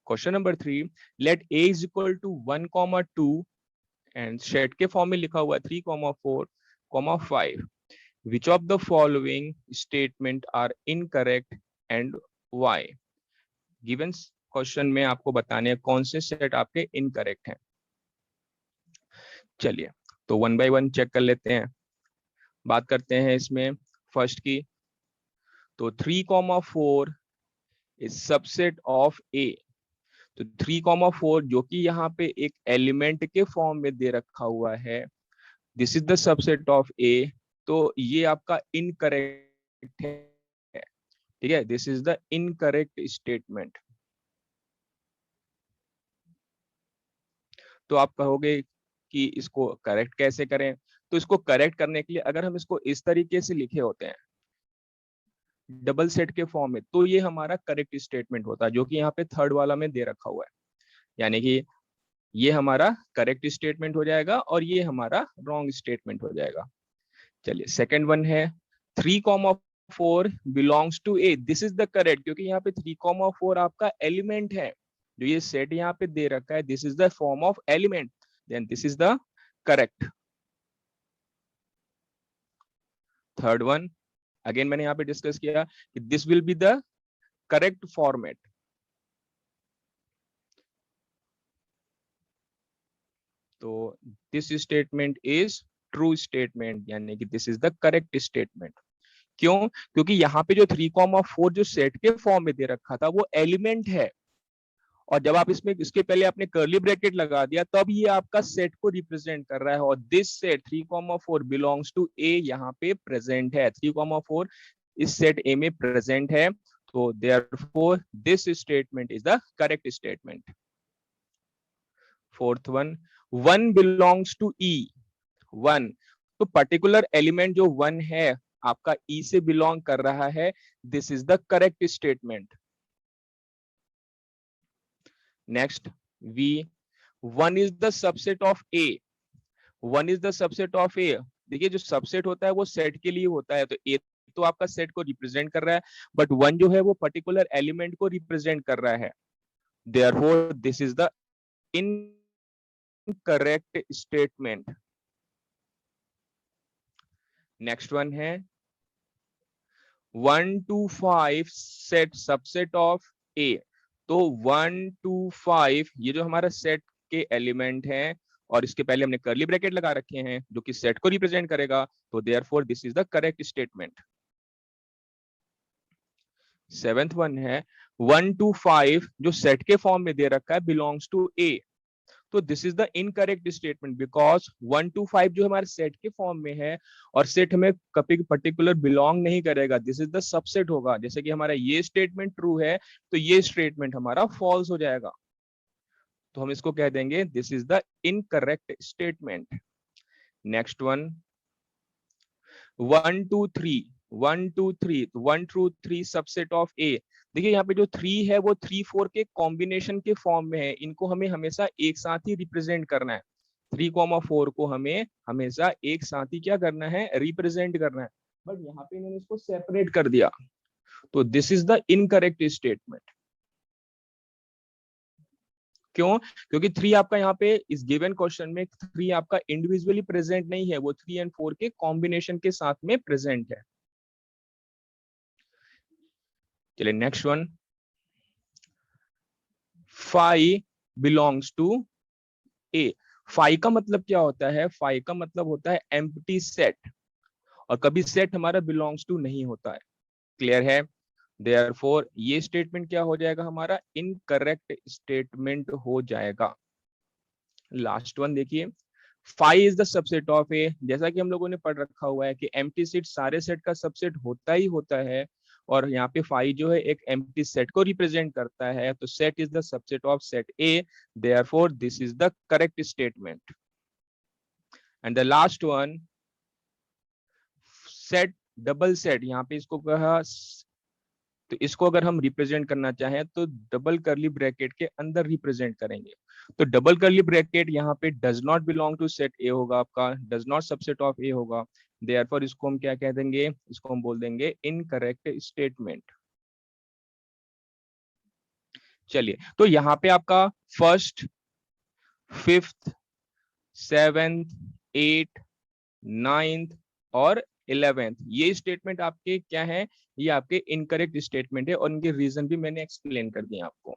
Question number 3, let a is equal to 1,2 and set के form में लिखा हुआ है 3,4,5. Which of the following statement are incorrect and why? Given question में आपको बताने हैं कौन से सेट आपके इनकरेक्ट हैं. चलिए तो वन बाय वन चेक कर लेते हैं. बात करते हैं इसमें फर्स्ट की. तो 3,4 इज सबसेट ऑफ ए. तो 3,4 जो कि यहाँ पे एक एलिमेंट के फॉर्म में दे रखा हुआ है, this is the subset of A. तो ये आपका इनकरेक्ट है. ठीक है, this is the incorrect statement. तो आप कहोगे कि इसको करेक्ट कैसे करें. तो इसको करेक्ट करने के लिए अगर हम इसको इस तरीके से लिखे होते हैं डबल सेट के फॉर्म में, तो ये हमारा करेक्ट स्टेटमेंट होता है, जो कि यहाँ पे थर्ड वाला में दे रखा हुआ है. यानी कि ये हमारा करेक्ट स्टेटमेंट हो जाएगा और ये हमारा रॉन्ग स्टेटमेंट हो जाएगा. चलिए सेकंड वन है 3,4 belongs to A. This is the correct, क्योंकि यहाँ पे 3,4 आपका एलिमेंट है. जो ये सेट यहाँ पे दे रखा है, this is the form of element, then this is the correct. Third one again मैंने यहाँ पे डिस्कस किया कि this will be the correct format. तो this statement is true statement, यानी कि this is the correct statement. क्यों? क्योंकि यहाँ पे जो 3,4 जो सेट के फॉर्म में दे रखा था वो एलिमेंट है, और जब आप इसमें इसके पहले आपने कर्ली ब्रैकेट लगा दिया तब ये आपका सेट को रिप्रेजेंट कर रहा है. और दिस सेट 3,4 बिलोंग्स टू ए यहाँ पे प्रेजेंट है. 3,4 इस सेट ए में प्रेजेंट है. तो therefore this statement is the correct statement. Fourth one 1 belongs to E. 1 तो पर्टिकुलर एलिमेंट जो 1 है आपका ई से बिलोंग कर रहा है. This is the correct statement. Next V 1 is the subset of A. 1 is the subset of A. देखिए जो सबसेट होता है वो सेट के लिए होता है. तो A तो आपका सेट को रिप्रेजेंट कर रहा है, बट 1 जो है वो पर्टिकुलर एलिमेंट को रिप्रेजेंट कर रहा है. Therefore this is the incorrect statement. Next one है 1 to 5 set subset of A. तो 1 to 5 ये जो हमारा सेट के एलिमेंट हैं, और इसके पहले हमने कर्ली ब्रैकेट लगा रखे हैं जो कि सेट को रिप्रेजेंट करेगा. तो therefore this is the correct statement. Seventh one है 1 to 5 जो सेट के फॉर्म में दे रखा है बिलोंग्स टू A. तो this is the incorrect statement, because 1 to 5 जो हमारे सेट के फॉर्म में है और सेट हमें कभी पर्टिकुलर बिलोंग नहीं करेगा. दिस इज द सबसेट होगा. जैसे कि हमारा ये स्टेटमेंट ट्रू है तो ये स्टेटमेंट हमारा फॉल्स हो जाएगा. तो हम इसको कह देंगे this is the incorrect statement. Next one 1 to 3. 1 to 3 1 to 3 subset of A. देखिए यहाँ पे जो 3 है वो 3 4 के कॉम्बिनेशन के फॉर्म में है. इनको हमें हमेशा एक साथ ही रिप्रेजेंट करना है. 3,4 को हमें हमेशा एक साथ ही क्या करना है, रिप्रेजेंट करना है. बट यहाँ पे इन्होंने इसको सेपरेट कर दिया. तो this is the incorrect statement. क्यों? क्योंकि 3 आपका यहाँ पे इस गिवन क्वेश्चन में 3 आपका इंडिविजुअली प्रेजेंट नहीं है, वो 3 एंड 4 के कॉम्बिनेशन के साथ में प्रेजेंट है. चलिए next one 5 belongs to A. 5 का मतलब क्या होता है? 5 का मतलब होता है एम्प्टी सेट, और कभी सेट हमारा बिलोंग्स टू नहीं होता है. क्लियर है? देयरफॉर ये स्टेटमेंट क्या हो जाएगा, हमारा इनकरेक्ट स्टेटमेंट हो जाएगा. लास्ट वन देखिए 5 is the subset of A. जैसा कि हम लोगों ने पढ़ रखा हुआ है कि एम्प्टी सेट सारे सेट का सबसेट होता ही होता है, और यहाँ पे 5 जो है एक एम्प्टी सेट को रिप्रेजेंट करता है. तो set is the subset of set A. Therefore this is the correct statement. And the last one set double set. यहाँ पे इसको कहा, तो इसको अगर हम रिप्रेजेंट करना चाहें तो डबल करली ब्रैकेट के अंदर रिप्रेजेंट करेंगे. तो डबल करली ब्रैकेट यहाँ पे does not belong to set A होगा, आपका does not subset of A होगा. देयरफॉर इसको हम क्या कह देंगे, इसको हम बोल देंगे इनकरेक्ट स्टेटमेंट. चलिए, तो यहाँ पे आपका first, fifth, seventh, eight, ninth और 11th ये स्टेटमेंट आपके क्या है, ये आपके इनकरेक्ट स्टेटमेंट है और इनके रीजन भी मैंने एक्सप्लेन कर दिए आपको।